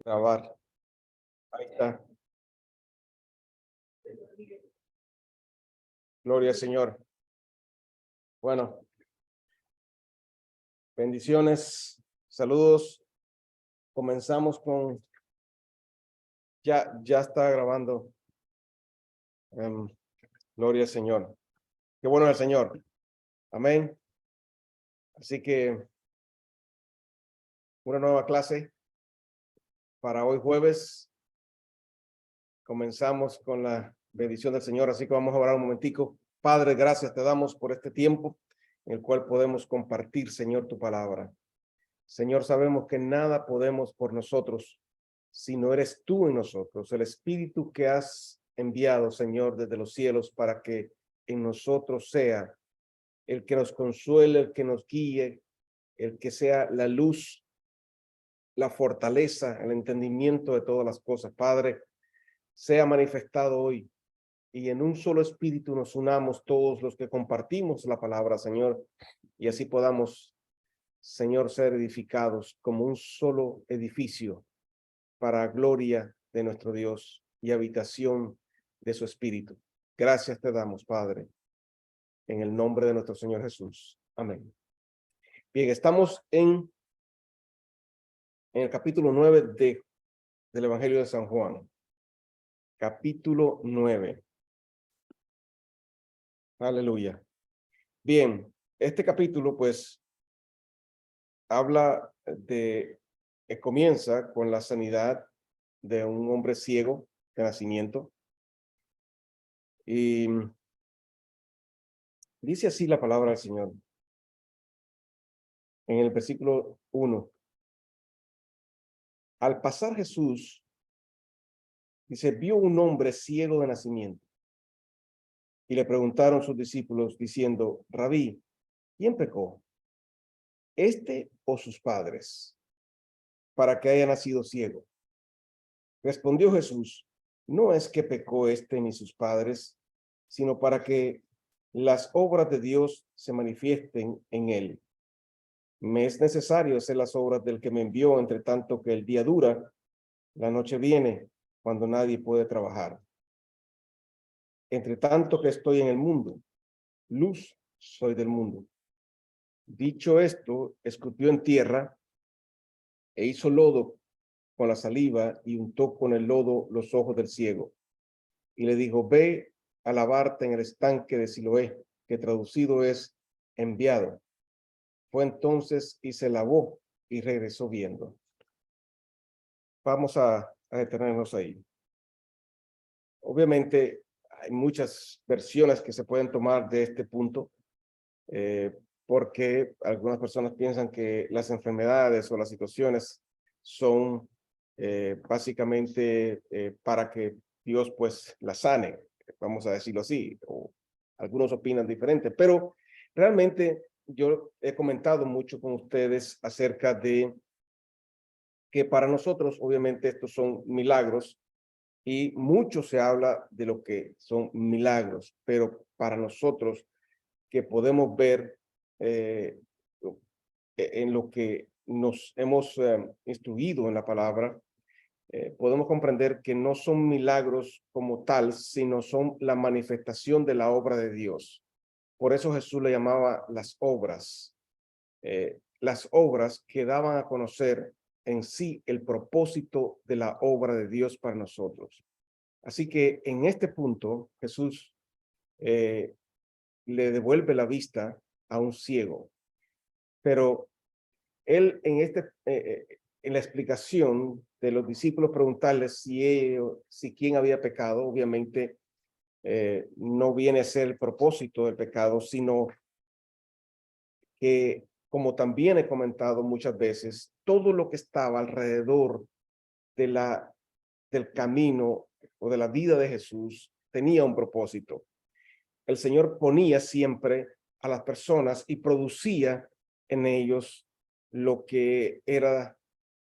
Grabar. Ahí está. Gloria al Señor. Bueno, bendiciones, saludos. Comenzamos con, ya está grabando. Gloria al Señor. Qué bueno es el Señor. Amén. Así que una nueva clase para hoy jueves. Comenzamos con la bendición del Señor, así que vamos a orar un momentico. Padre, gracias te damos por este tiempo en el cual podemos compartir, Señor, tu palabra. Señor, sabemos que nada podemos por nosotros, si no eres tú en nosotros, el Espíritu que has enviado, Señor, desde los cielos para que en nosotros sea el que nos consuele, el que nos guíe, el que sea la luz, la fortaleza, el entendimiento de todas las cosas. Padre, sea manifestado hoy y en un solo espíritu nos unamos todos los que compartimos la palabra, Señor, y así podamos, Señor, ser edificados como un solo edificio para gloria de nuestro Dios y habitación de su espíritu. Gracias te damos, Padre, en el nombre de nuestro Señor Jesús. Amén. Bien, estamos en el capítulo 9 del Evangelio de San Juan. Capítulo 9. Aleluya. Bien, este capítulo pues habla comienza con la sanidad de un hombre ciego de nacimiento. Y dice así la palabra del Señor. En el versículo 1. Al pasar Jesús, dice, vio un hombre ciego de nacimiento. Y le preguntaron sus discípulos diciendo, Rabí, ¿quién pecó? ¿Este o sus padres, para que haya nacido ciego? Respondió Jesús, no es que pecó este ni sus padres, sino para que las obras de Dios se manifiesten en él. Me es necesario hacer las obras del que me envió, entre tanto que el día dura, la noche viene, cuando nadie puede trabajar. Entre tanto que estoy en el mundo, luz soy del mundo. Dicho esto, escupió en tierra e hizo lodo con la saliva y untó con el lodo los ojos del ciego. Y le dijo, ve a lavarte en el estanque de Siloé, que traducido es enviado. Fue entonces y se lavó y regresó viendo. Vamos a detenernos ahí. Obviamente hay muchas versiones que se pueden tomar de este punto, porque algunas personas piensan que las enfermedades o las situaciones son básicamente para que Dios pues las sane, vamos a decirlo así, o algunos opinan diferente, pero realmente yo he comentado mucho con ustedes acerca de que para nosotros obviamente estos son milagros y mucho se habla de lo que son milagros, pero para nosotros que podemos ver en lo que nos hemos instruido en la palabra, podemos comprender que no son milagros como tal, sino son la manifestación de la obra de Dios. Por eso Jesús le llamaba las obras que daban a conocer en sí el propósito de la obra de Dios para nosotros. Así que en este punto Jesús le devuelve la vista a un ciego, pero él en la explicación de los discípulos preguntarles si quién había pecado, obviamente no viene a ser el propósito del pecado, sino que, como también he comentado muchas veces, todo lo que estaba alrededor del camino o de la vida de Jesús tenía un propósito. El Señor ponía siempre a las personas y producía en ellos lo que era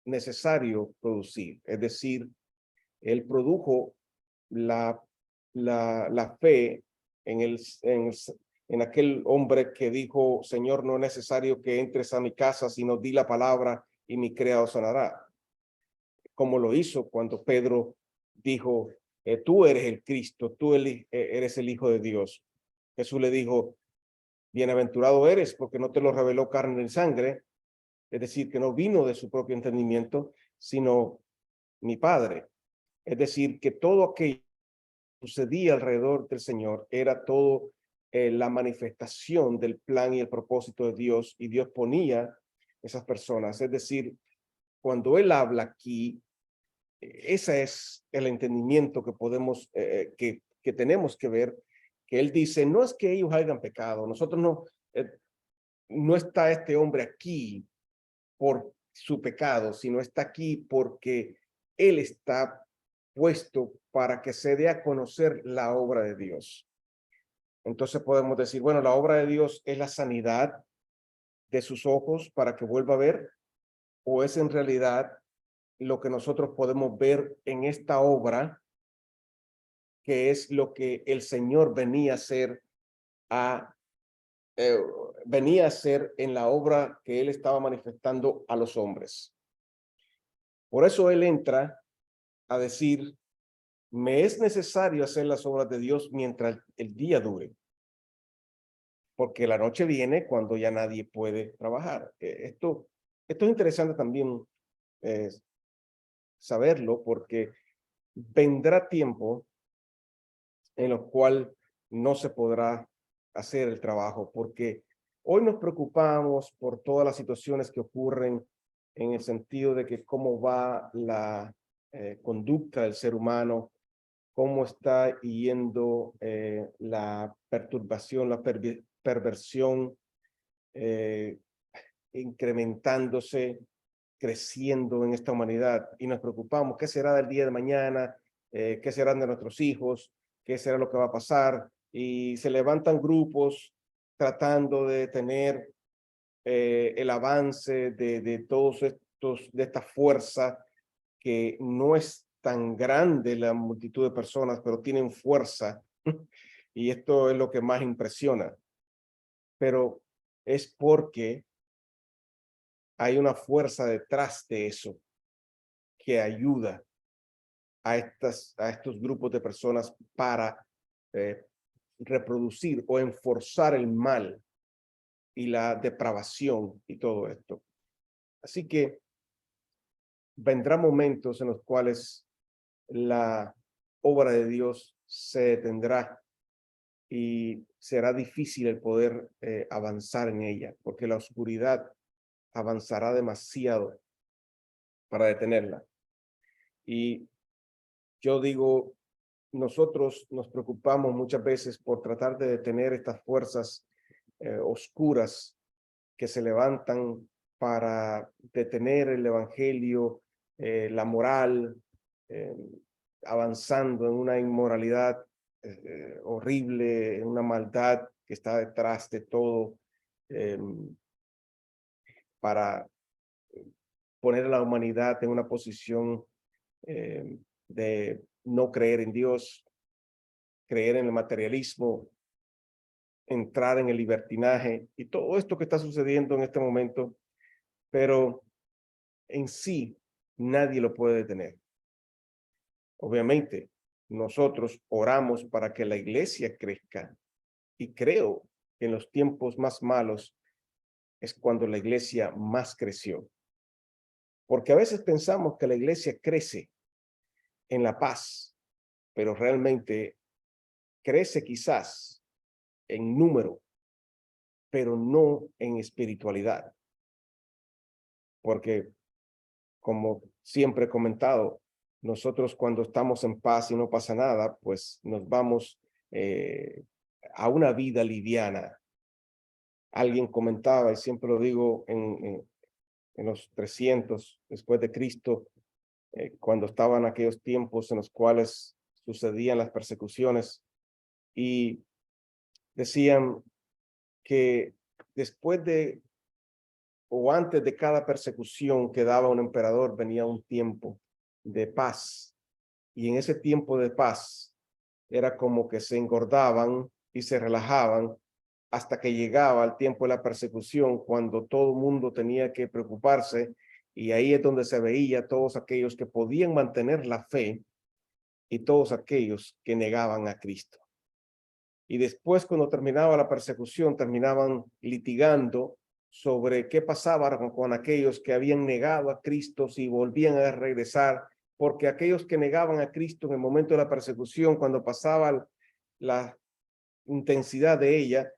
necesario producir. Es decir, Él produjo la fe en aquel hombre que dijo, Señor, no es necesario que entres a mi casa, sino di la palabra y mi criado sanará. como lo hizo cuando Pedro dijo, tú eres el Cristo, tú eres el Hijo de Dios. Jesús le dijo, bienaventurado eres porque no te lo reveló carne ni sangre, es decir, que no vino de su propio entendimiento, sino mi Padre. Es decir, que todo aquello que sucedía alrededor del Señor era todo la manifestación del plan y el propósito de Dios, y Dios ponía esas personas. Es decir, cuando Él habla aquí, ese es el entendimiento que podemos, que tenemos que ver, que Él dice, no es que ellos hayan pecado, nosotros no está este hombre aquí por su pecado, sino está aquí porque Él está puesto para que se dé a conocer la obra de Dios. Entonces podemos decir, bueno, la obra de Dios es la sanidad de sus ojos para que vuelva a ver, o es en realidad lo que nosotros podemos ver en esta obra, que es lo que el Señor a, eh, venía a hacer en la obra que Él estaba manifestando a los hombres. Por eso Él entra a decir, me es necesario hacer las obras de Dios mientras el día dure, porque la noche viene cuando ya nadie puede trabajar. Esto es interesante también saberlo, porque vendrá tiempo en los cuales no se podrá hacer el trabajo, porque hoy nos preocupamos por todas las situaciones que ocurren en el sentido de que cómo va la conducta del ser humano, cómo está yendo la perturbación, la perversión, incrementándose, creciendo en esta humanidad, y nos preocupamos, ¿qué será del día de mañana? ¿Qué serán de nuestros hijos? ¿Qué será lo que va a pasar? Y se levantan grupos tratando de detener el avance de todos de esta fuerza que no es tan grande la multitud de personas, pero tienen fuerza. Y esto es lo que más impresiona. Pero es porque hay una fuerza detrás de eso que ayuda a estos grupos de personas para reproducir o enforzar el mal y la depravación y todo esto. Así que vendrán momentos en los cuales la obra de Dios se detendrá y será difícil el poder avanzar en ella, porque la oscuridad avanzará demasiado para detenerla. Y yo digo, nosotros nos preocupamos muchas veces por tratar de detener estas fuerzas oscuras que se levantan para detener el evangelio, la moral, eh, avanzando en una inmoralidad horrible, en una maldad que está detrás de todo, para poner a la humanidad en una posición de no creer en Dios, creer en el materialismo, entrar en el libertinaje y todo esto que está sucediendo en este momento, pero en sí nadie lo puede detener. Obviamente, nosotros oramos para que la iglesia crezca, y creo que en los tiempos más malos es cuando la iglesia más creció. Porque a veces pensamos que la iglesia crece en la paz, pero realmente crece quizás en número, pero no en espiritualidad. Porque, como siempre he comentado, nosotros cuando estamos en paz y no pasa nada, pues nos vamos a una vida liviana. Alguien comentaba, y siempre lo digo, en los 300 después de Cristo, cuando estaban aquellos tiempos en los cuales sucedían las persecuciones, y decían que después de o antes de cada persecución que daba un emperador venía un tiempo de paz, y en ese tiempo de paz era como que se engordaban y se relajaban hasta que llegaba el tiempo de la persecución, cuando todo el mundo tenía que preocuparse Y ahí es donde se veía todos aquellos que podían mantener la fe y todos aquellos que negaban a Cristo. Y después, cuando terminaba la persecución, terminaban litigando sobre qué pasaba con aquellos que habían negado a Cristo, si volvían a regresar, porque aquellos que negaban a Cristo en el momento de la persecución, cuando pasaba la intensidad de ella,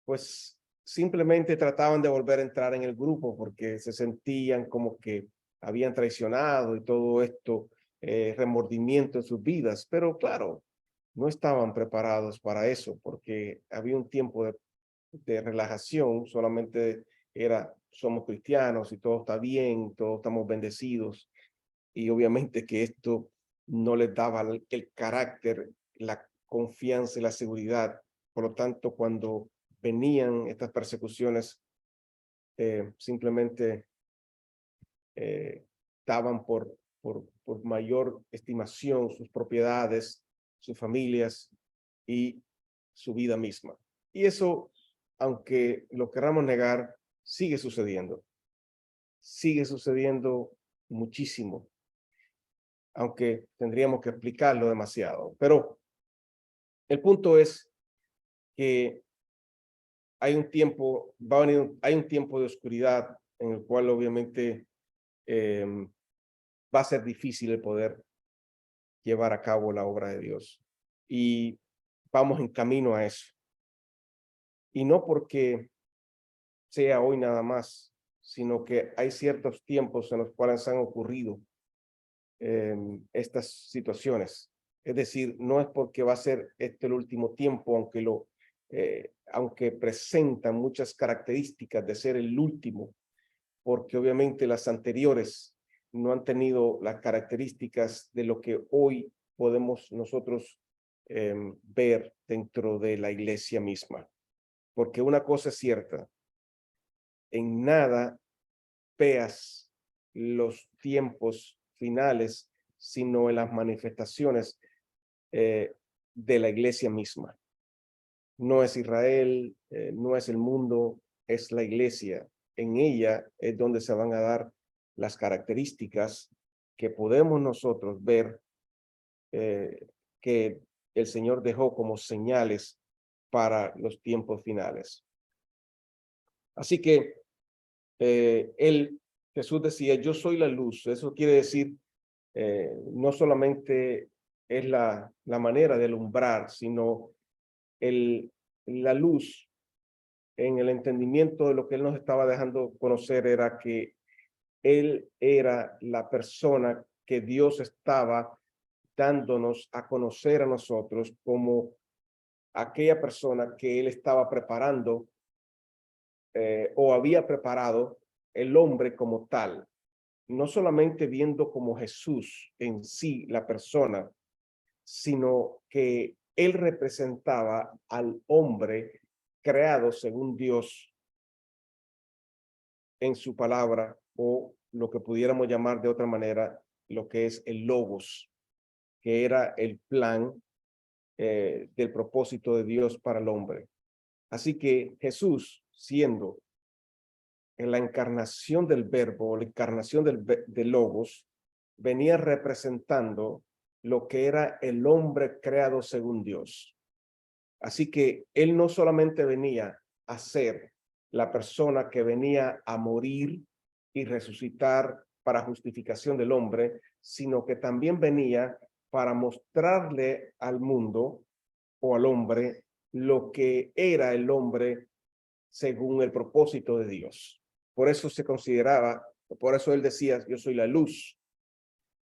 pues simplemente trataban de volver a entrar en el grupo porque se sentían como que habían traicionado y todo esto, remordimiento en sus vidas. Pero claro, no estaban preparados para eso porque había un tiempo de relajación, solamente era, somos cristianos y todo está bien, todos estamos bendecidos. Y obviamente que esto no les daba el carácter, la confianza y la seguridad. Por lo tanto, cuando venían estas persecuciones, simplemente daban por mayor estimación sus propiedades, sus familias y su vida misma. Y eso, aunque lo queramos negar, sigue sucediendo muchísimo, aunque tendríamos que explicarlo demasiado. Pero el punto es que hay un tiempo, hay un tiempo de oscuridad en el cual obviamente va a ser difícil el poder llevar a cabo la obra de Dios. Y vamos en camino a eso. Y no porque sea hoy nada más, sino que hay ciertos tiempos en los cuales han ocurrido estas situaciones. Es decir, no es porque va a ser este el último tiempo, aunque presenta muchas características de ser el último, porque obviamente las anteriores no han tenido las características de lo que hoy podemos nosotros ver dentro de la iglesia misma. Porque una cosa es cierta, en nada veas los tiempos finales, sino en las manifestaciones de la iglesia misma. No es Israel, no es el mundo, es la iglesia. En ella es donde se van a dar las características que podemos nosotros ver que el Señor dejó como señales para los tiempos finales. Así que Jesús decía, yo soy la luz. Eso quiere decir, no solamente es la manera de alumbrar, sino la luz en el entendimiento de lo que él nos estaba dejando conocer era que él era la persona que Dios estaba dándonos a conocer a nosotros como aquella persona que él estaba preparando o había preparado el hombre como tal, no solamente viendo como Jesús en sí la persona, sino que él representaba al hombre creado según Dios en su palabra, o lo que pudiéramos llamar de otra manera, lo que es el logos, que era el plan del propósito de Dios para el hombre. Así que Jesús, siendo en la encarnación del verbo, la encarnación del logos, venía representando lo que era el hombre creado según Dios. Así que él no solamente venía a ser la persona que venía a morir y resucitar para justificación del hombre, sino que también venía para mostrarle al mundo o al hombre lo que era el hombre según el propósito de Dios. Por eso se consideraba, por eso él decía, yo soy la luz,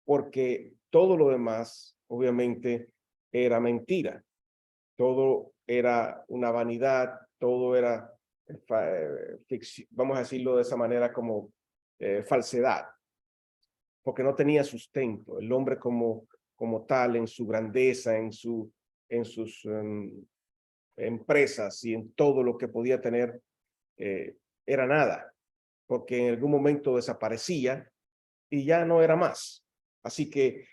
porque todo lo demás, obviamente, era mentira. Todo era una vanidad, todo era, vamos a decirlo de esa manera, como falsedad, porque no tenía sustento. El hombre como tal, en su grandeza, en sus empresas y en todo lo que podía tener, era nada, porque en algún momento desaparecía y ya no era más. Así que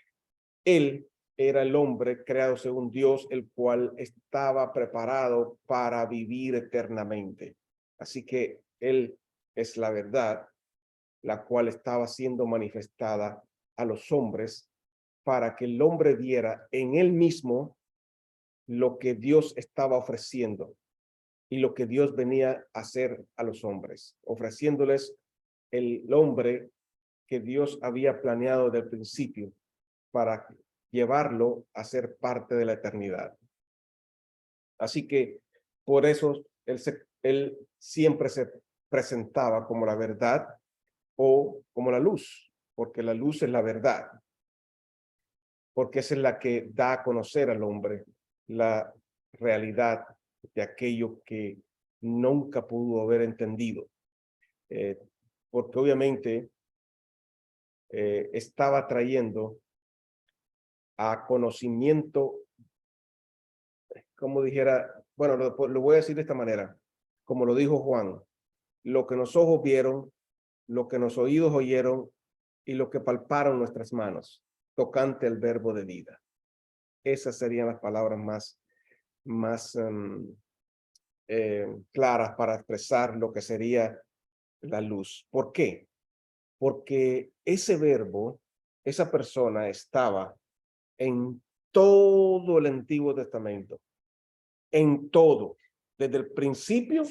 él era el hombre creado según Dios, el cual estaba preparado para vivir eternamente. Así que él es la verdad la cual estaba siendo manifestada a los hombres para que el hombre viera en él mismo lo que Dios estaba ofreciendo y lo que Dios venía a hacer a los hombres, ofreciéndoles el hombre que Dios había planeado desde el principio para llevarlo a ser parte de la eternidad. Así que por eso él siempre se presentaba como la verdad o como la luz, porque la luz es la verdad, porque esa es la que da a conocer al hombre la realidad de aquello que nunca pudo haber entendido. Porque obviamente estaba trayendo a conocimiento, como dijera, bueno, lo voy a decir de esta manera, como lo dijo Juan, lo que los ojos vieron, lo que los oídos oyeron y lo que palparon nuestras manos, tocante el verbo de vida. Esas serían las palabras más claras para expresar lo que sería la luz. ¿Por qué? Porque ese verbo, esa persona estaba en todo el Antiguo Testamento, en todo, desde el principio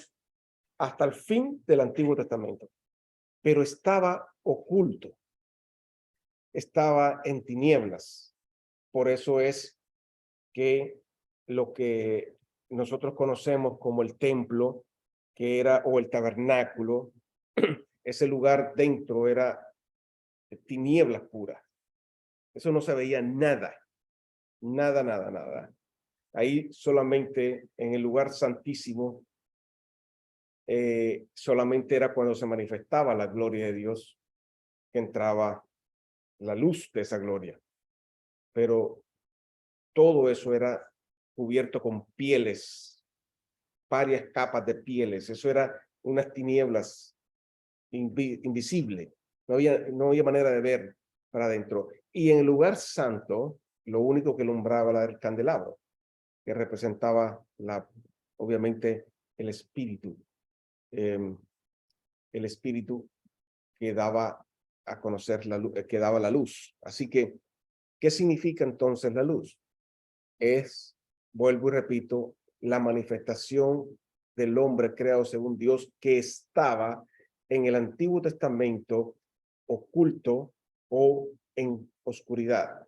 hasta el fin del Antiguo Testamento, pero estaba oculto, estaba en tinieblas. Por eso es que lo que nosotros conocemos como el templo, que era, o el tabernáculo, ese lugar dentro era tinieblas puras. Eso no se veía nada, nada, nada, nada. Ahí solamente en el lugar santísimo, solamente era cuando se manifestaba la gloria de Dios que entraba la luz de esa gloria. Pero todo eso era cubierto con pieles, varias capas de pieles. Eso era unas tinieblas invisibles. No había manera de ver para adentro. Y en el lugar santo, lo único que alumbraba era el candelabro, que representaba obviamente el espíritu que daba a conocer la luz, que daba la luz. Así que, ¿qué significa entonces la luz? Es, vuelvo y repito, la manifestación del hombre creado según Dios que estaba en el Antiguo Testamento oculto o en oscuridad.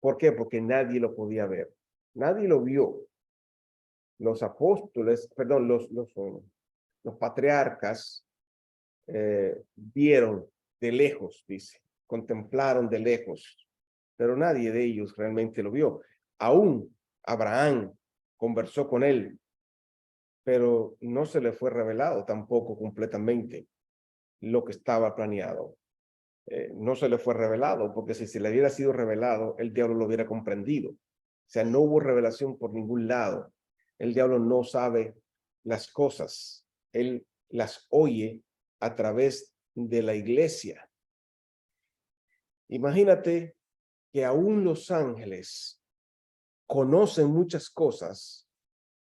¿Por qué? Porque nadie lo podía ver. Nadie lo vio. Los apóstoles, perdón, los patriarcas vieron de lejos, dice, contemplaron de lejos, pero nadie de ellos realmente lo vio. Aún Abraham conversó con él, pero no se le fue revelado tampoco completamente lo que estaba planeado. No se le fue revelado, porque si se le hubiera sido revelado, el diablo lo hubiera comprendido. O sea, no hubo revelación por ningún lado. El diablo no sabe las cosas. Él las oye a través de la iglesia. Imagínate que aún los ángeles conocen muchas cosas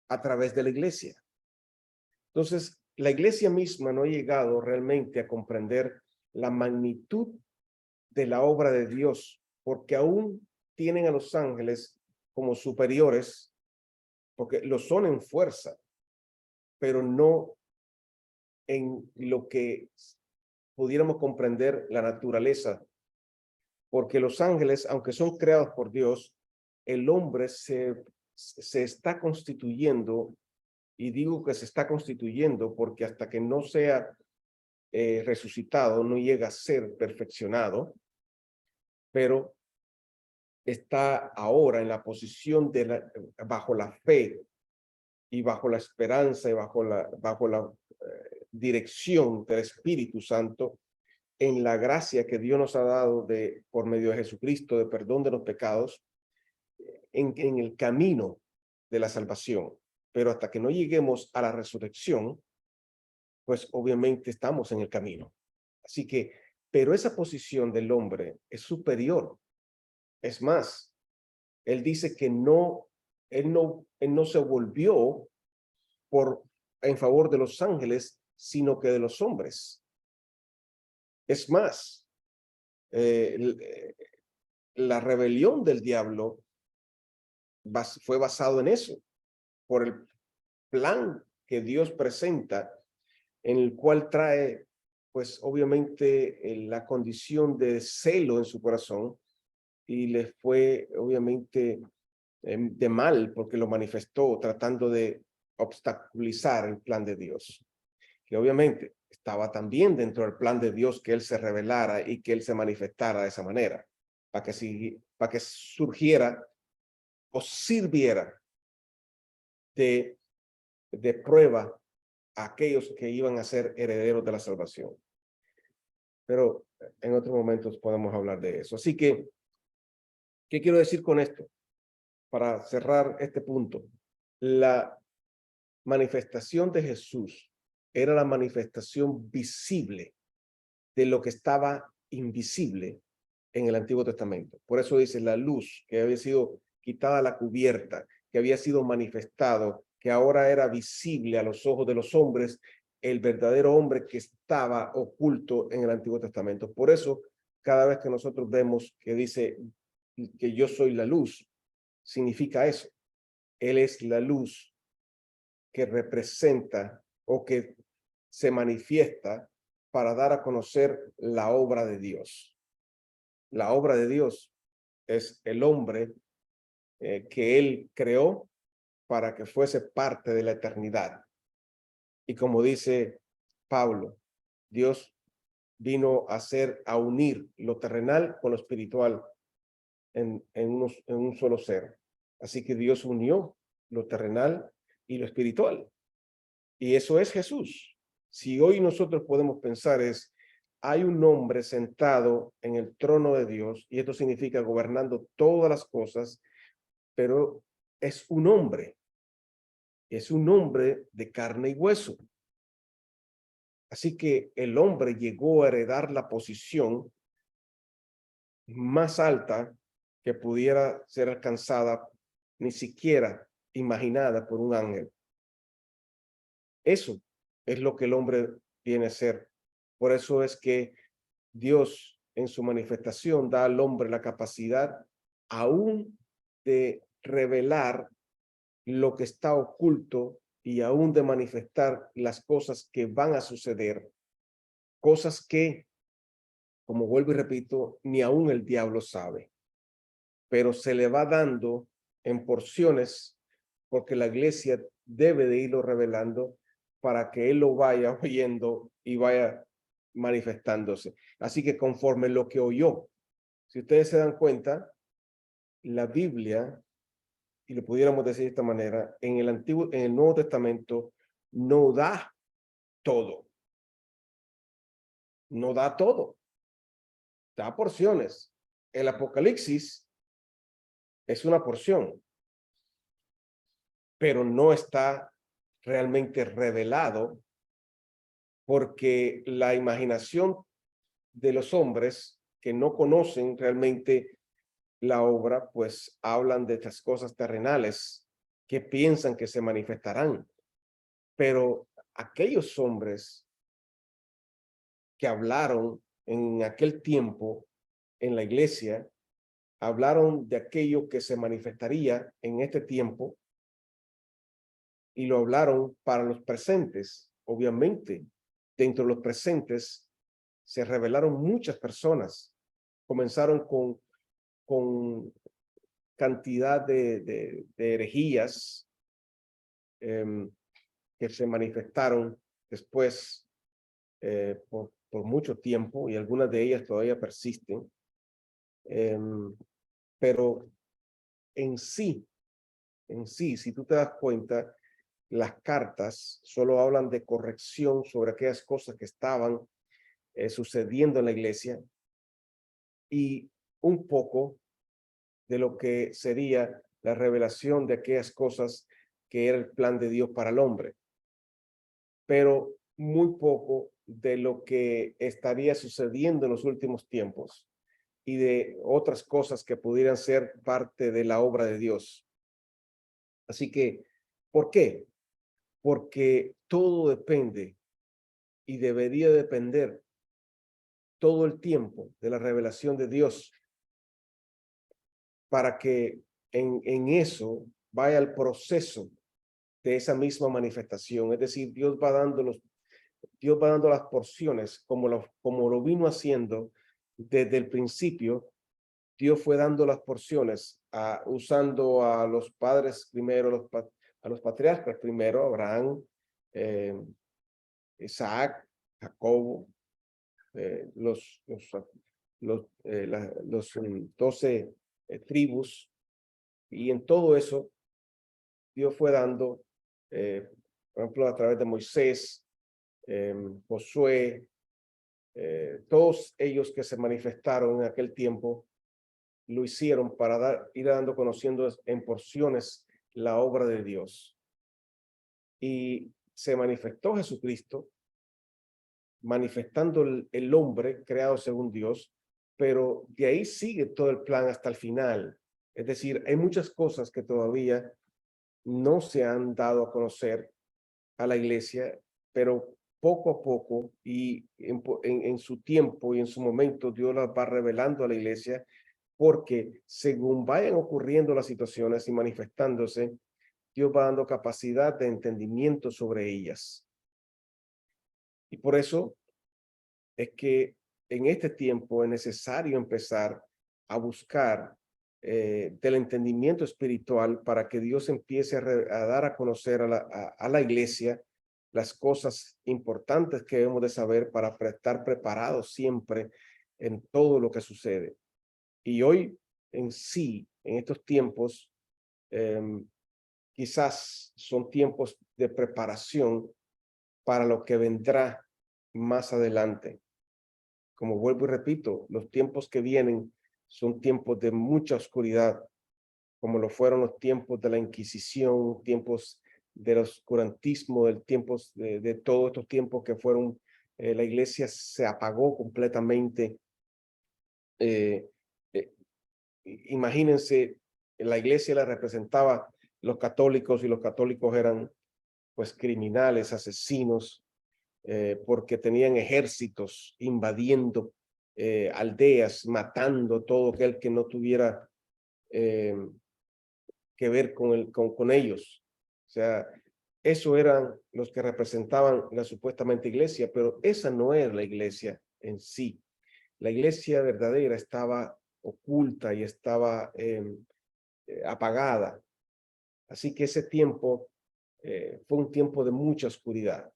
a través de la iglesia. Entonces, la iglesia misma no ha llegado realmente a comprender la magnitud de la obra de Dios, porque aún tienen a los ángeles como superiores, porque lo son en fuerza, pero no en lo que pudiéramos comprender la naturaleza, porque los ángeles, aunque son creados por Dios, el hombre se está constituyendo, y digo que se está constituyendo porque hasta que no sea resucitado, no llega a ser perfeccionado, pero está ahora en la posición bajo la fe y bajo la esperanza y bajo la dirección del Espíritu Santo, en la gracia que Dios nos ha dado por medio de Jesucristo, de perdón de los pecados, en el camino de la salvación. Pero hasta que no lleguemos a la resurrección, pues obviamente estamos en el camino. Así que, pero esa posición del hombre es superior. Es más, él dice que él no se volvió en favor de los ángeles, sino que de los hombres. Es más, la rebelión del diablo fue basado en eso, por el plan que Dios presenta, en el cual trae, pues obviamente, la condición de celo en su corazón, y le fue obviamente de mal porque lo manifestó tratando de obstaculizar el plan de Dios, que obviamente estaba también dentro del plan de Dios que él se revelara y que él se manifestara de esa manera, para que surgiera o sirviera de, de prueba a aquellos que iban a ser herederos de la salvación. Pero en otros momentos podemos hablar de eso. Así que, ¿qué quiero decir con esto? Para cerrar este punto, la manifestación de Jesús era la manifestación visible de lo que estaba invisible en el Antiguo Testamento. Por eso dice la luz que había sido quitada la cubierta, que había sido manifestado, que ahora era visible a los ojos de los hombres, el verdadero hombre que estaba oculto en el Antiguo Testamento. Por eso, cada vez que nosotros vemos que dice que yo soy la luz, significa eso. Él es la luz que representa o que se manifiesta para dar a conocer la obra de Dios. La obra de Dios es el hombre que él creó para que fuese parte de la eternidad. Y como dice Pablo, Dios vino a unir lo terrenal con lo espiritual en un solo ser. Así que Dios unió lo terrenal y lo espiritual. Y eso es Jesús. Si hoy nosotros podemos pensar hay un hombre sentado en el trono de Dios, y esto significa gobernando todas las cosas, pero es un hombre de carne y hueso. Así que el hombre llegó a heredar la posición más alta que pudiera ser alcanzada, ni siquiera imaginada por un ángel. Eso es lo que el hombre viene a ser. Por eso es que Dios en su manifestación da al hombre la capacidad aún de revelar lo que está oculto y aún de manifestar las cosas que van a suceder, cosas que, como vuelvo y repito, ni aún el diablo sabe, pero se le va dando en porciones porque la iglesia debe de irlo revelando para que él lo vaya oyendo y vaya manifestándose. Así que conforme lo que oyó, si ustedes se dan cuenta, la Biblia, y lo pudiéramos decir de esta manera, en el Nuevo Testamento no da todo, no da todo, da porciones. El Apocalipsis es una porción, pero no está realmente revelado porque la imaginación de los hombres que no conocen realmente la obra, pues hablan de estas cosas terrenales que piensan que se manifestarán. Pero aquellos hombres que hablaron en aquel tiempo en la iglesia, hablaron de aquello que se manifestaría en este tiempo y lo hablaron para los presentes. Obviamente, dentro de los presentes se revelaron muchas personas. Comenzaron con cantidad de herejías que se manifestaron después por mucho tiempo, y algunas de ellas todavía persisten. Pero en sí, si tú te das cuenta, las cartas solo hablan de corrección sobre aquellas cosas que estaban sucediendo en la iglesia y un poco de lo que sería la revelación de aquellas cosas que era el plan de Dios para el hombre, pero muy poco de lo que estaría sucediendo en los últimos tiempos y de otras cosas que pudieran ser parte de la obra de Dios. Así que, ¿por qué? Porque todo depende y debería depender todo el tiempo de la revelación de Dios para que en eso vaya el proceso de esa misma manifestación. Es decir, Dios va dando las porciones como lo vino haciendo desde el principio. Dios fue dando las porciones usando a los padres primero, a los patriarcas primero, Abraham, Isaac, Jacobo, los 12 tribus, y en todo eso Dios fue dando, por ejemplo, a través de Moisés, Josué, todos ellos que se manifestaron en aquel tiempo, lo hicieron para ir dando, conociendo en porciones la obra de Dios. Y se manifestó Jesucristo, manifestando el hombre creado según Dios, pero de ahí sigue todo el plan hasta el final. Es decir, hay muchas cosas que todavía no se han dado a conocer a la iglesia, pero poco a poco y en su tiempo y en su momento Dios las va revelando a la iglesia, porque según vayan ocurriendo las situaciones y manifestándose, Dios va dando capacidad de entendimiento sobre ellas. Y por eso es que en este tiempo es necesario empezar a buscar del entendimiento espiritual para que Dios empiece a dar a conocer a la iglesia las cosas importantes que debemos de saber para estar preparados siempre en todo lo que sucede. Y hoy en sí, en estos tiempos, quizás son tiempos de preparación para lo que vendrá más adelante. Como vuelvo y repito, los tiempos que vienen son tiempos de mucha oscuridad, como lo fueron los tiempos de la Inquisición, tiempos del oscurantismo, tiempos de todos estos tiempos que fueron, la iglesia se apagó completamente. Eh, eh, Imagínense, la iglesia la representaba los católicos y los católicos eran pues criminales, asesinos, porque tenían ejércitos invadiendo aldeas, matando todo aquel que no tuviera que ver con ellos. O sea, eso eran los que representaban la supuestamente iglesia, pero esa no era la iglesia en sí. La iglesia verdadera estaba oculta y estaba apagada. Así que ese tiempo fue un tiempo de mucha oscuridad.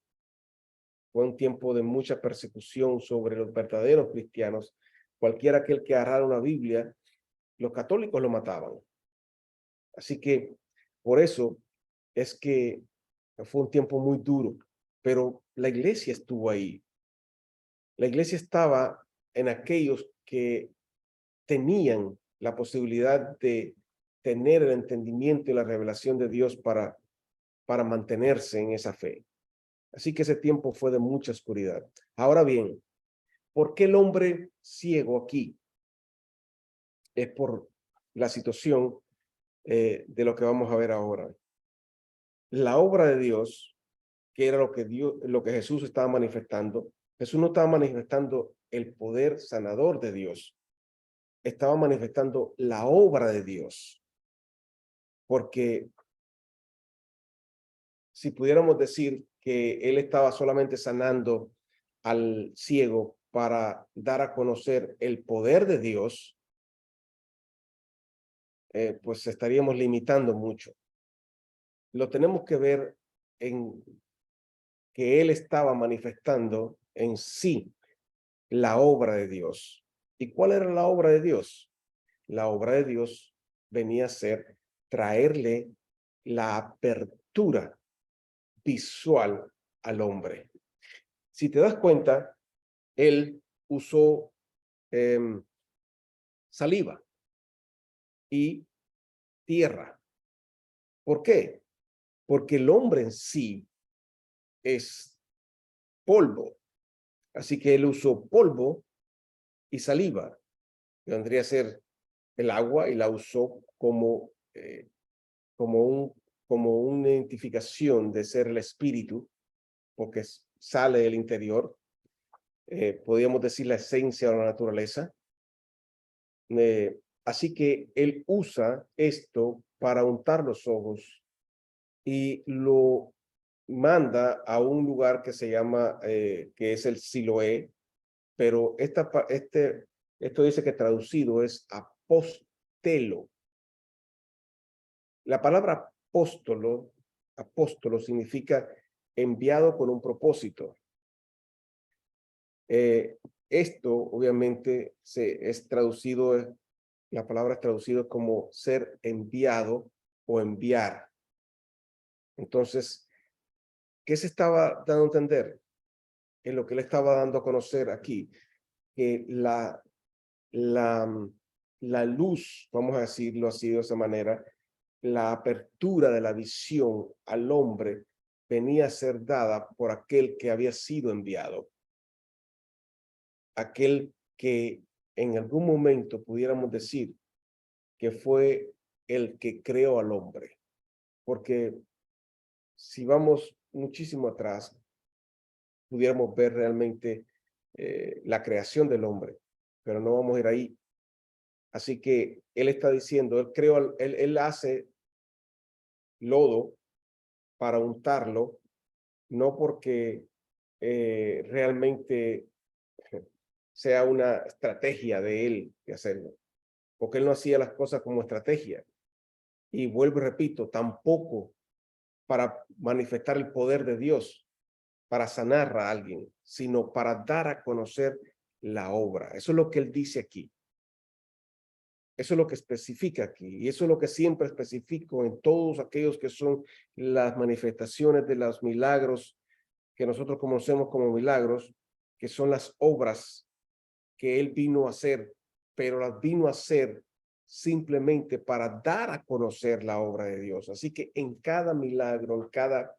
Fue un tiempo de mucha persecución sobre los verdaderos cristianos. Cualquiera aquel que agarrara una Biblia, los católicos lo mataban. Así que por eso es que fue un tiempo muy duro, pero la iglesia estuvo ahí. La iglesia estaba en aquellos que tenían la posibilidad de tener el entendimiento y la revelación de Dios para mantenerse en esa fe. Así que ese tiempo fue de mucha oscuridad. Ahora bien, ¿por qué el hombre ciego aquí? Es por la situación de lo que vamos a ver ahora. La obra de Dios, que era lo que Jesús estaba manifestando. Jesús no estaba manifestando el poder sanador de Dios, estaba manifestando la obra de Dios. Porque si pudiéramos decir que él estaba solamente sanando al ciego para dar a conocer el poder de Dios, pues estaríamos limitando mucho. Lo tenemos que ver en que él estaba manifestando en sí la obra de Dios. ¿Y cuál era la obra de Dios? La obra de Dios venía a ser traerle la apertura visual al hombre. Si te das cuenta, él usó saliva y tierra. ¿Por qué? Porque el hombre en sí es polvo. Así que él usó polvo y saliva, que vendría a ser el agua, y la usó como una identificación de ser el espíritu, porque sale del interior. podríamos decir la esencia de la naturaleza. Así que él usa esto para untar los ojos y lo manda a un lugar que se llama, que es el Siloé, pero esto dice que traducido es apóstelo. La palabra apóstolo significa enviado con un propósito. Esto obviamente es traducido, la palabra es traducido como ser enviado o enviar. Entonces, ¿qué se estaba dando a entender? En lo que le estaba dando a conocer aquí, que la luz, vamos a decirlo así de esa manera, la apertura de la visión al hombre venía a ser dada por aquel que había sido enviado. Aquel que en algún momento pudiéramos decir que fue el que creó al hombre. Porque si vamos muchísimo atrás, pudiéramos ver realmente la creación del hombre, pero no vamos a ir ahí. Así que él está diciendo, él hace lodo para untarlo, no porque realmente sea una estrategia de él de hacerlo, porque él no hacía las cosas como estrategia. Y vuelvo y repito, tampoco para manifestar el poder de Dios, para sanar a alguien, sino para dar a conocer la obra. Eso es lo que él dice aquí. Eso es lo que especifica aquí, y eso es lo que siempre especifico en todos aquellos que son las manifestaciones de los milagros que nosotros conocemos como milagros, que son las obras que él vino a hacer, pero las vino a hacer simplemente para dar a conocer la obra de Dios. Así que en cada milagro, en cada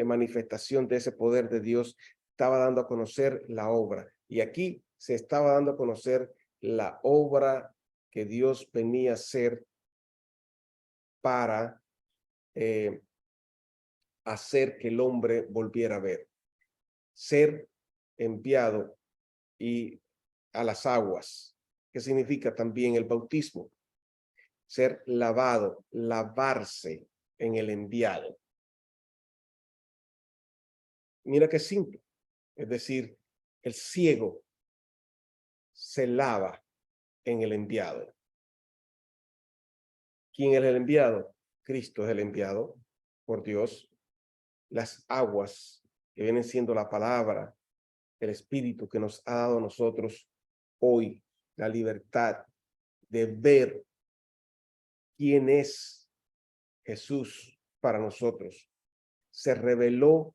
manifestación de ese poder de Dios, estaba dando a conocer la obra. Y aquí se estaba dando a conocer la obra que Dios venía a hacer para hacer que el hombre volviera a ver. Ser enviado y a las aguas, que significa también el bautismo. Ser lavado, lavarse en el enviado. Mira qué simple. Es decir, el ciego se lava en el enviado. ¿Quién es el enviado? Cristo es el enviado por Dios. Las aguas que vienen siendo la palabra, el Espíritu que nos ha dado a nosotros hoy, la libertad de ver quién es Jesús para nosotros. Se reveló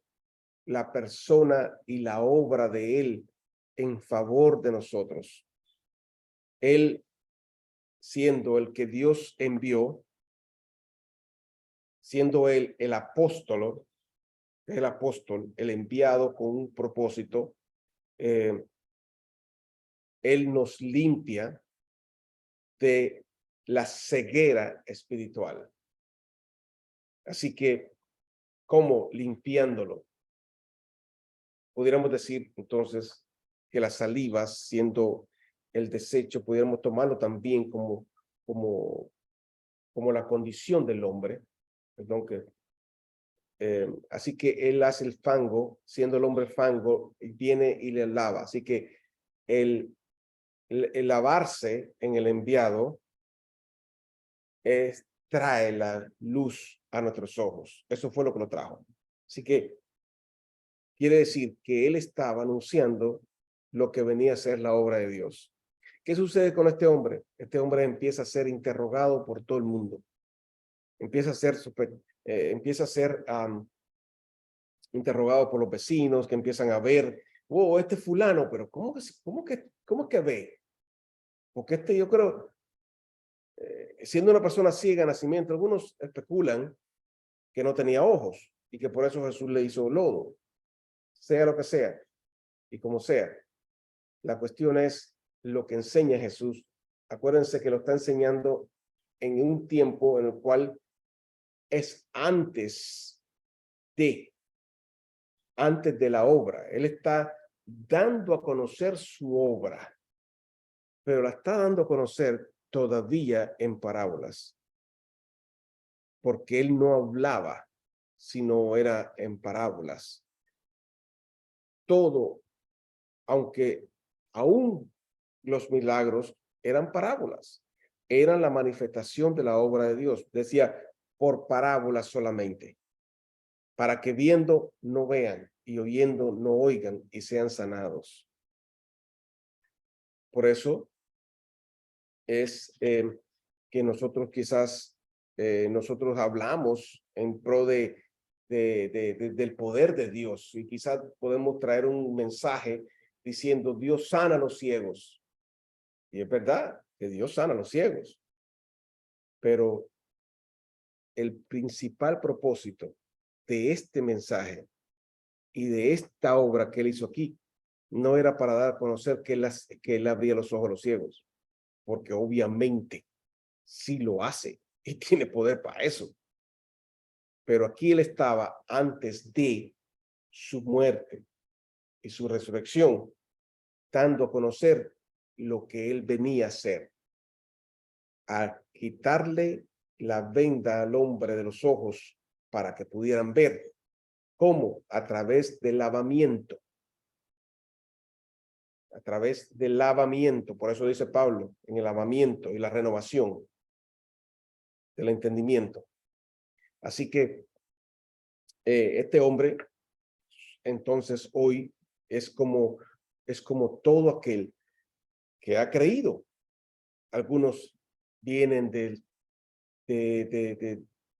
la persona y la obra de él en favor de nosotros. Él, siendo el que Dios envió, siendo él el apóstol, el enviado con un propósito, él nos limpia de la ceguera espiritual. Así que, ¿cómo limpiándolo? Pudiéramos decir entonces que las salivas, siendo el desecho, pudiéramos tomarlo también como la condición del hombre. Perdón, así que él hace el fango, siendo el hombre fango, viene y le lava. Así que el lavarse en el enviado trae la luz a nuestros ojos. Eso fue lo que lo trajo. Así que quiere decir que él estaba anunciando lo que venía a ser la obra de Dios. ¿Qué sucede con este hombre? Este hombre empieza a ser interrogado por todo el mundo. Empieza a ser interrogado por los vecinos que empiezan a ver, oh, este fulano, pero ¿cómo que ve? Porque yo creo, siendo una persona ciega de nacimiento, algunos especulan que no tenía ojos y que por eso Jesús le hizo lodo, sea lo que sea y como sea. La cuestión es lo que enseña Jesús. Acuérdense que lo está enseñando en un tiempo en el cual es antes de la obra. Él está dando a conocer su obra, pero la está dando a conocer todavía en parábolas, porque él no hablaba, sino era en parábolas. Todo, aunque aún los milagros eran parábolas, eran la manifestación de la obra de Dios. Decía, por parábolas solamente, para que viendo no vean y oyendo no oigan y sean sanados. Por eso es que nosotros quizás nosotros hablamos en pro del poder de Dios, y quizás podemos traer un mensaje diciendo Dios sana a los ciegos. Y es verdad que Dios sana a los ciegos, pero el principal propósito de este mensaje y de esta obra que él hizo aquí no era para dar a conocer que él abría los ojos a los ciegos, porque obviamente sí lo hace y tiene poder para eso. Pero aquí él estaba antes de su muerte y su resurrección, dando a conocer lo que él venía a hacer, a quitarle la venda al hombre de los ojos para que pudieran ver. ¿Cómo? A través del lavamiento. A través del lavamiento. Por eso dice Pablo, en el lavamiento y la renovación del entendimiento. Así que este hombre, entonces, hoy es como todo aquel que ha creído. Algunos vienen de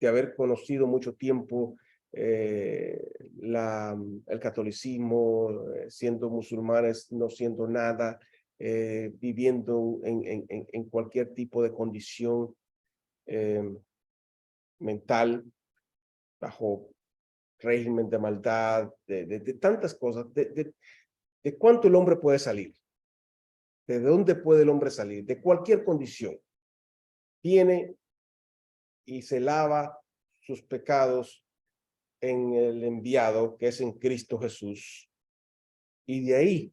haber conocido mucho tiempo el catolicismo, siendo musulmanes, no siendo nada, viviendo en cualquier tipo de condición mental, bajo régimen de maldad, de tantas cosas, de cuánto el hombre puede salir, de dónde puede el hombre salir, de cualquier condición. Viene y se lava sus pecados en el enviado, que es en Cristo Jesús. Y de ahí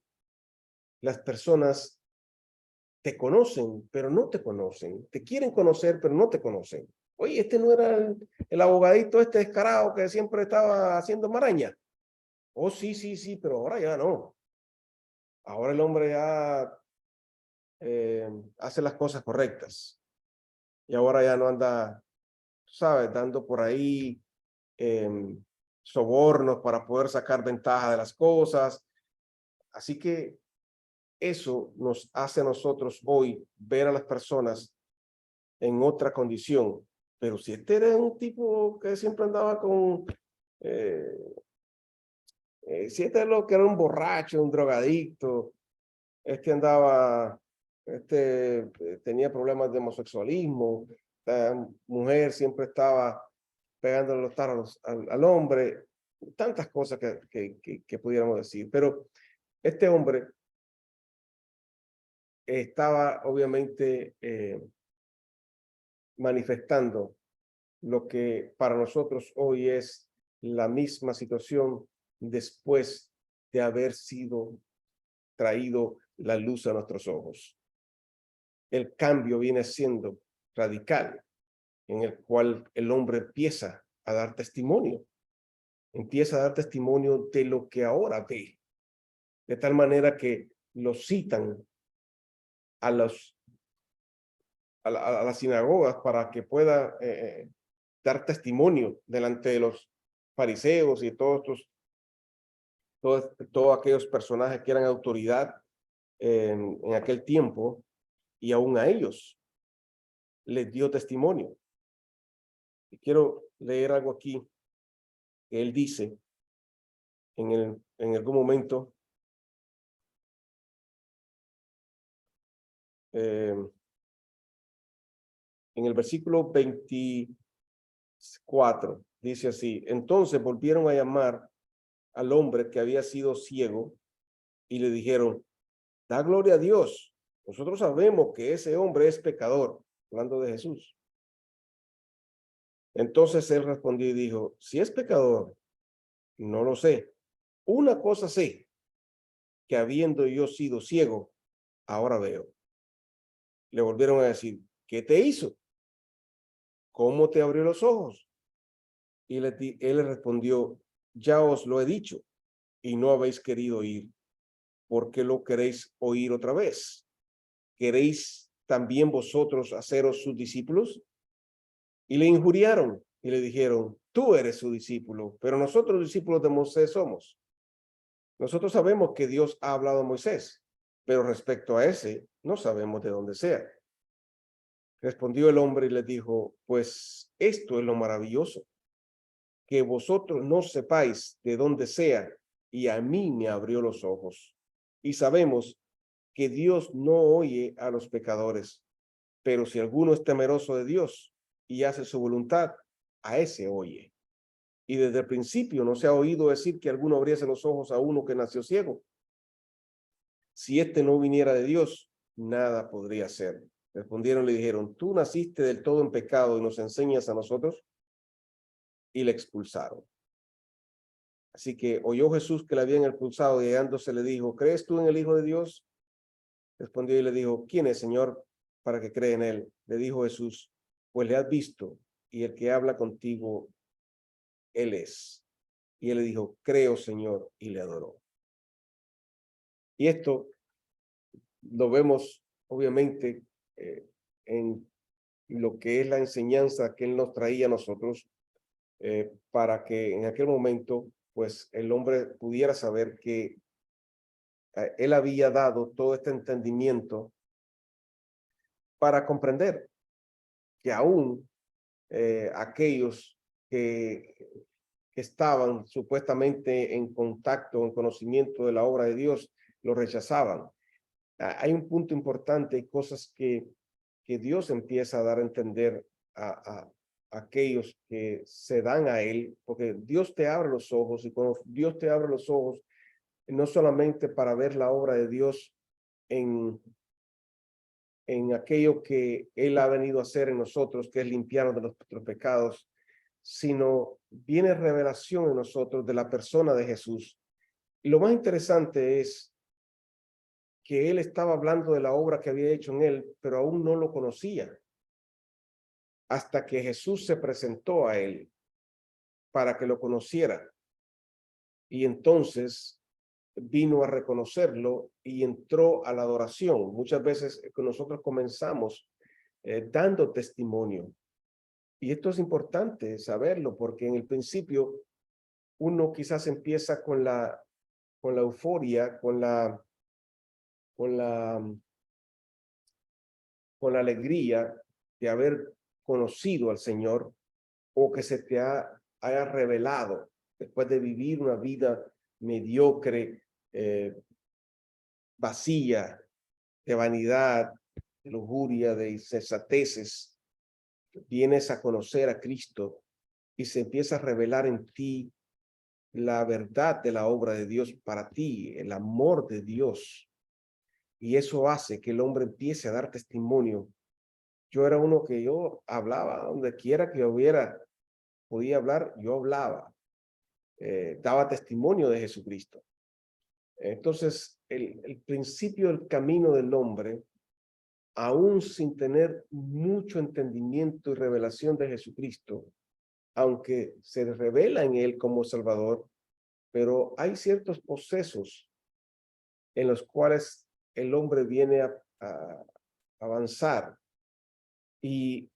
las personas te conocen, pero no te conocen. Te quieren conocer, pero no te conocen. Oye, este no era el abogadito este descarado que siempre estaba haciendo maraña. Oh, sí, sí, sí, pero ahora ya no. Ahora el hombre ya hace las cosas correctas. Y ahora ya no anda, ¿sabes?, dando por ahí sobornos para poder sacar ventaja de las cosas. Así que eso nos hace a nosotros hoy ver a las personas en otra condición. Pero si este era un tipo que siempre andaba con, si este es lo que era un borracho, un drogadicto, este andaba, tenía problemas de homosexualismo, la mujer siempre estaba pegándole los taros al hombre, tantas cosas que pudiéramos decir. Pero este hombre estaba obviamente manifestando lo que para nosotros hoy es la misma situación después de haber sido traído la luz a nuestros ojos. El cambio viene siendo radical, en el cual el hombre empieza a dar testimonio de lo que ahora ve, de tal manera que lo citan a las sinagogas para que pueda dar testimonio delante de los fariseos y todos aquellos personajes que eran autoridad en aquel tiempo, y aún a ellos les dio testimonio. Y quiero leer algo aquí que él dice en algún momento. En el versículo 24 dice así: entonces volvieron a llamar al hombre que había sido ciego y le dijeron, da gloria a Dios, nosotros sabemos que ese hombre es pecador, hablando de Jesús. Entonces él respondió y dijo, si es pecador, no lo sé. Una cosa sé, que habiendo yo sido ciego, ahora veo. Le volvieron a decir, ¿qué te hizo? ¿Cómo te abrió los ojos? Y él le respondió, ya os lo he dicho y no habéis querido oír. ¿Por qué lo queréis oír otra vez? ¿Queréis también vosotros haceros sus discípulos? Y le injuriaron y le dijeron, tú eres su discípulo, pero nosotros discípulos de Moisés somos. Nosotros sabemos que Dios ha hablado a Moisés, pero respecto a ese, no sabemos de dónde sea. Respondió el hombre y le dijo, pues esto es lo maravilloso, que vosotros no sepáis de dónde sea, y a mí me abrió los ojos. Y sabemos que Dios no oye a los pecadores, pero si alguno es temeroso de Dios y hace su voluntad, a ese oye. Y desde el principio no se ha oído decir que alguno abriese los ojos a uno que nació ciego. Si éste no viniera de Dios, nada podría hacer. Respondieron y le dijeron, tú naciste del todo en pecado y nos enseñas a nosotros. Y le expulsaron. Así que oyó Jesús que le habían expulsado y hallándose le dijo, ¿crees tú en el Hijo de Dios? Respondió y le dijo, ¿quién es, Señor, para que cree en él? Le dijo Jesús, pues le has visto y el que habla contigo, él es. Y él le dijo, creo, Señor, y le adoró. Y esto lo vemos, obviamente, en lo que es la enseñanza que él nos traía a nosotros, para que en aquel momento, pues, el hombre pudiera saber que él había dado todo este entendimiento para comprender que aún aquellos que, que estaban supuestamente en contacto, en conocimiento de la obra de Dios, lo rechazaban. Hay un punto importante, hay cosas que Dios empieza a dar a entender a aquellos que se dan a Él, porque Dios te abre los ojos y cuando Dios te abre los ojos, no solamente para ver la obra de Dios en, en aquello que Él ha venido a hacer en nosotros, que es limpiarnos de nuestros pecados, sino viene revelación en nosotros de la persona de Jesús. Y lo más interesante es que Él estaba hablando de la obra que había hecho en Él, pero aún no lo conocía, hasta que Jesús se presentó a Él para que lo conociera. Y entonces vino a reconocerlo y entró a la adoración. Muchas veces nosotros comenzamos dando testimonio. Y esto es importante saberlo, porque en el principio uno quizás empieza con la euforia, con la, con la alegría de haber conocido al Señor o que se te haya revelado después de vivir una vida mediocre, vacía, de vanidad, de lujuria, de insensateces. Vienes a conocer a Cristo y se empieza a revelar en ti la verdad de la obra de Dios para ti, el amor de Dios. Y eso hace que el hombre empiece a dar testimonio. Yo era uno que yo hablaba, donde quiera que podía hablar, yo hablaba, daba testimonio de Jesucristo. Entonces, el principio del camino del hombre, aún sin tener mucho entendimiento y revelación de Jesucristo, aunque se revela en él como Salvador, pero hay ciertos procesos en los cuales el hombre viene a avanzar. Y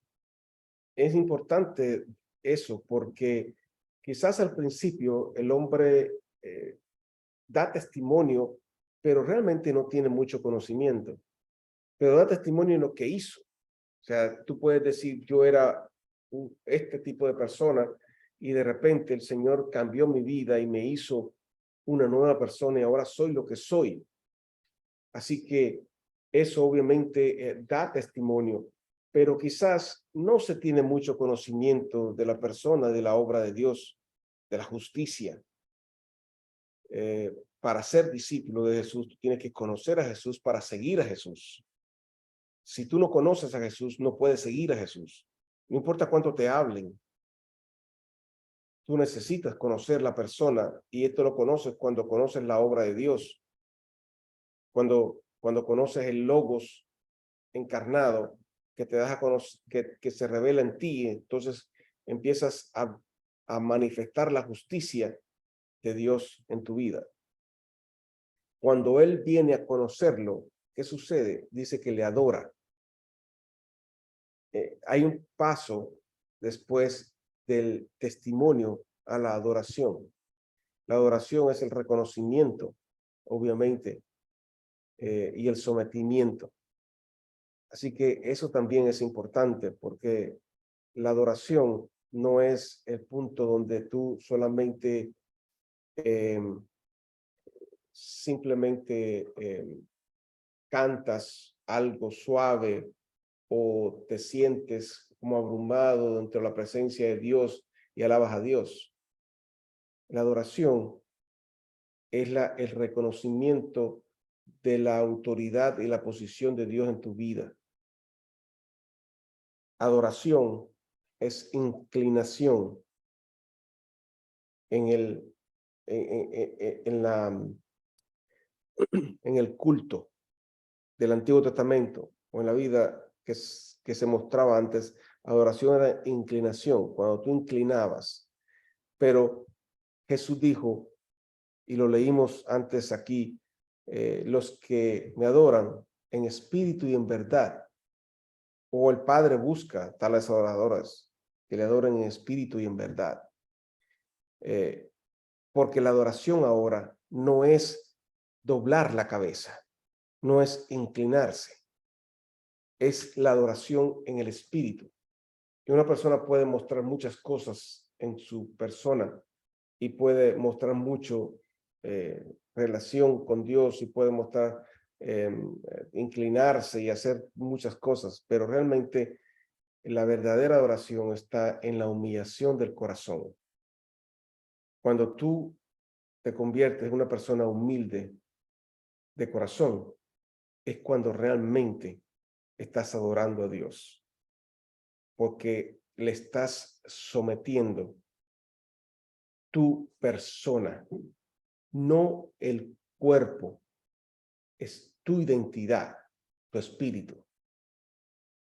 es importante eso porque quizás al principio el hombre da testimonio, pero realmente no tiene mucho conocimiento, pero da testimonio en lo que hizo. O sea, tú puedes decir, yo era este tipo de persona y de repente el Señor cambió mi vida y me hizo una nueva persona y ahora soy lo que soy. Así que eso obviamente da testimonio, pero quizás no se tiene mucho conocimiento de la persona, de la obra de Dios, de la justicia. Para ser discípulo de Jesús, tú tienes que conocer a Jesús para seguir a Jesús. Si tú no conoces a Jesús, no puedes seguir a Jesús. No importa cuánto te hablen. Tú necesitas conocer la persona y esto lo conoces cuando conoces la obra de Dios. cuando conoces el Logos encarnado, que te deja conocer, que se revela en ti, entonces empiezas a manifestar la justicia de Dios en tu vida. Cuando Él viene a conocerlo, ¿qué sucede? Dice que le adora. Hay un paso después del testimonio a la adoración. La adoración es el reconocimiento, obviamente, y el sometimiento. Así que eso también es importante, porque la adoración no es el punto donde tú solamente simplemente cantas algo suave o te sientes como abrumado dentro de la presencia de Dios y alabas a Dios. La adoración es el reconocimiento de la autoridad y la posición de Dios en tu vida. Adoración es inclinación en el culto del Antiguo Testamento o en la vida que se mostraba antes. Adoración era inclinación, cuando tú inclinabas. Pero Jesús dijo, y lo leímos antes aquí, los que me adoran en espíritu y en verdad, o el Padre busca tales adoradores que le adoren en espíritu y en verdad. Porque la adoración ahora no es doblar la cabeza, no es inclinarse, es la adoración en el espíritu. Y una persona puede mostrar muchas cosas en su persona y puede mostrar mucho relación con Dios y puede mostrar inclinarse y hacer muchas cosas, pero realmente la verdadera adoración está en la humillación del corazón. Cuando tú te conviertes en una persona humilde de corazón, es cuando realmente estás adorando a Dios, porque le estás sometiendo tu persona, no el cuerpo, es tu identidad, tu espíritu.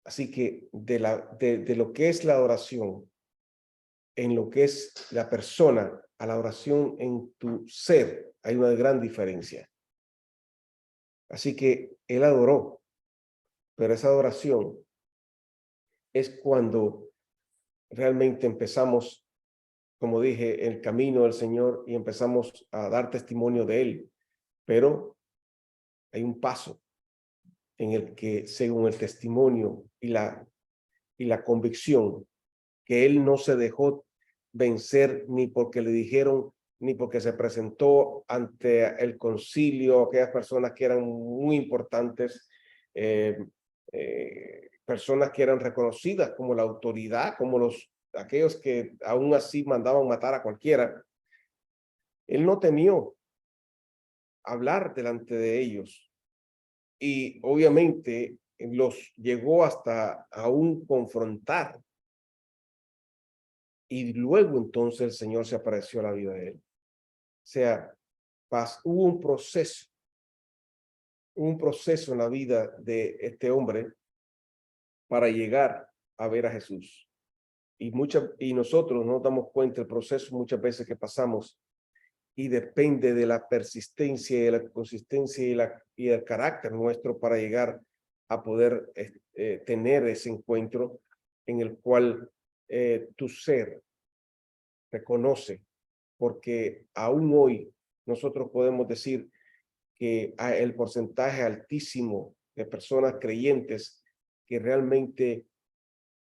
Así que de lo que es la adoración, en lo que es la persona, a la adoración en tu ser, hay una gran diferencia. Así que él adoró, pero esa adoración es cuando realmente empezamos, como dije, el camino del Señor y empezamos a dar testimonio de Él. Pero hay un paso en el que, según el testimonio y la convicción, que Él no se dejó vencer ni porque le dijeron, ni porque se presentó ante el concilio, aquellas personas que eran muy importantes, personas que eran reconocidas como la autoridad, como aquellos que aún así mandaban matar a cualquiera. Él no temió hablar delante de ellos y obviamente los llegó hasta aún confrontar. Y luego entonces el Señor se apareció a la vida de él. O sea, hubo un proceso en la vida de este hombre para llegar a ver a Jesús. Y nosotros no nos damos cuenta del proceso muchas veces que pasamos, y depende de la persistencia y de la consistencia y el carácter nuestro para llegar a poder tener ese encuentro en el cual tu ser reconoce, porque aún hoy nosotros podemos decir que hay el porcentaje altísimo de personas creyentes que realmente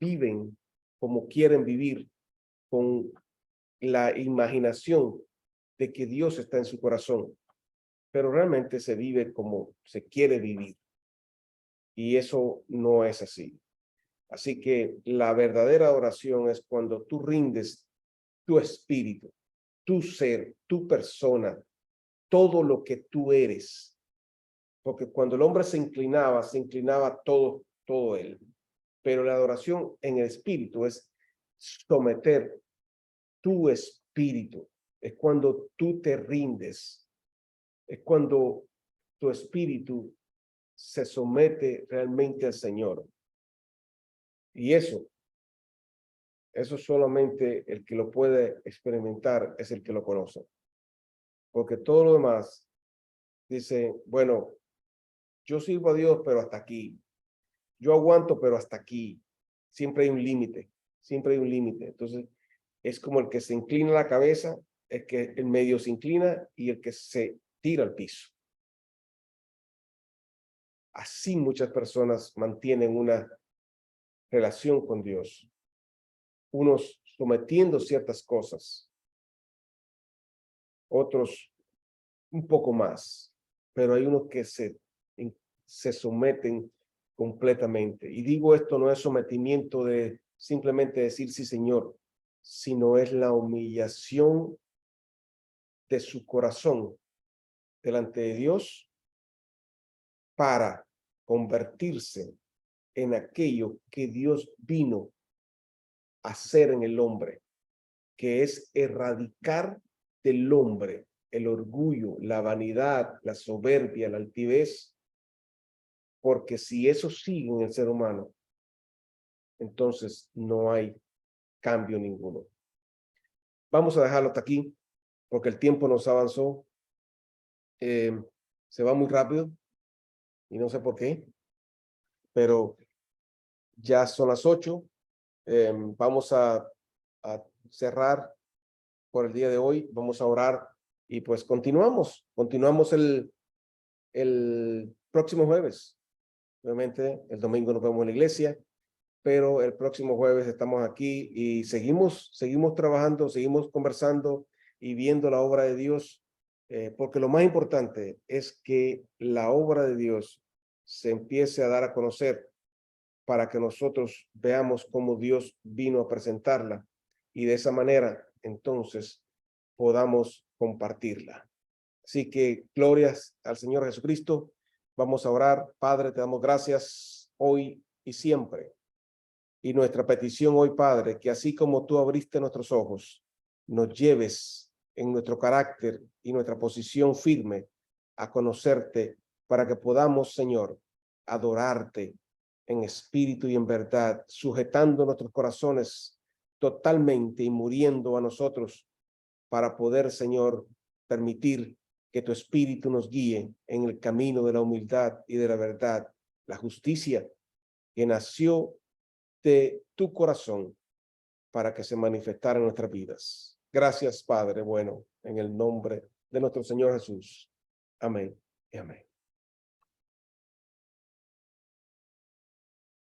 viven como quieren vivir, con la imaginación de que Dios está en su corazón, pero realmente se vive como se quiere vivir. Y eso no es así. Así que la verdadera oración es cuando tú rindes tu espíritu, tu ser, tu persona, todo lo que tú eres. Porque cuando el hombre se inclinaba todo él. Pero la adoración en el espíritu es someter tu espíritu. Es cuando tú te rindes. Es cuando tu espíritu se somete realmente al Señor. Y eso solamente el que lo puede experimentar es el que lo conoce. Porque todo lo demás dice, bueno, yo sirvo a Dios, pero hasta aquí. Yo aguanto, pero hasta aquí. Siempre hay un límite, siempre hay un límite. Entonces, es como el que se inclina la cabeza, el que en medio se inclina y el que se tira al piso. Así muchas personas mantienen una relación con Dios. Unos sometiendo ciertas cosas, otros un poco más, pero hay unos que se someten completamente. Y digo esto no es sometimiento de simplemente decir sí, Señor, sino es la humillación de su corazón delante de Dios para convertirse en aquello que Dios vino a hacer en el hombre, que es erradicar del hombre el orgullo, la vanidad, la soberbia, la altivez, porque si eso sigue en el ser humano, entonces no hay cambio ninguno. Vamos a dejarlo hasta aquí, porque el tiempo nos avanzó. Se va muy rápido, y no sé por qué, pero ya son las 8. Vamos a cerrar por el día de hoy. Vamos a orar y pues continuamos el próximo jueves. Obviamente el domingo nos vemos en la iglesia, pero el próximo jueves estamos aquí y seguimos trabajando, seguimos conversando y viendo la obra de Dios, porque lo más importante es que la obra de Dios se empiece a dar a conocer para que nosotros veamos cómo Dios vino a presentarla y de esa manera entonces podamos compartirla. Así que glorias al Señor Jesucristo. Vamos a orar. Padre, te damos gracias hoy y siempre. Y nuestra petición hoy, Padre, que así como tú abriste nuestros ojos, nos lleves en nuestro carácter y nuestra posición firme a conocerte para que podamos, Señor, adorarte en espíritu y en verdad, sujetando nuestros corazones totalmente y muriendo a nosotros para poder, Señor, permitir que tu espíritu nos guíe en el camino de la humildad y de la verdad, la justicia que nació de tu corazón para que se manifestara en nuestras vidas. Gracias, Padre bueno, en el nombre de nuestro Señor Jesús. Amén y amén.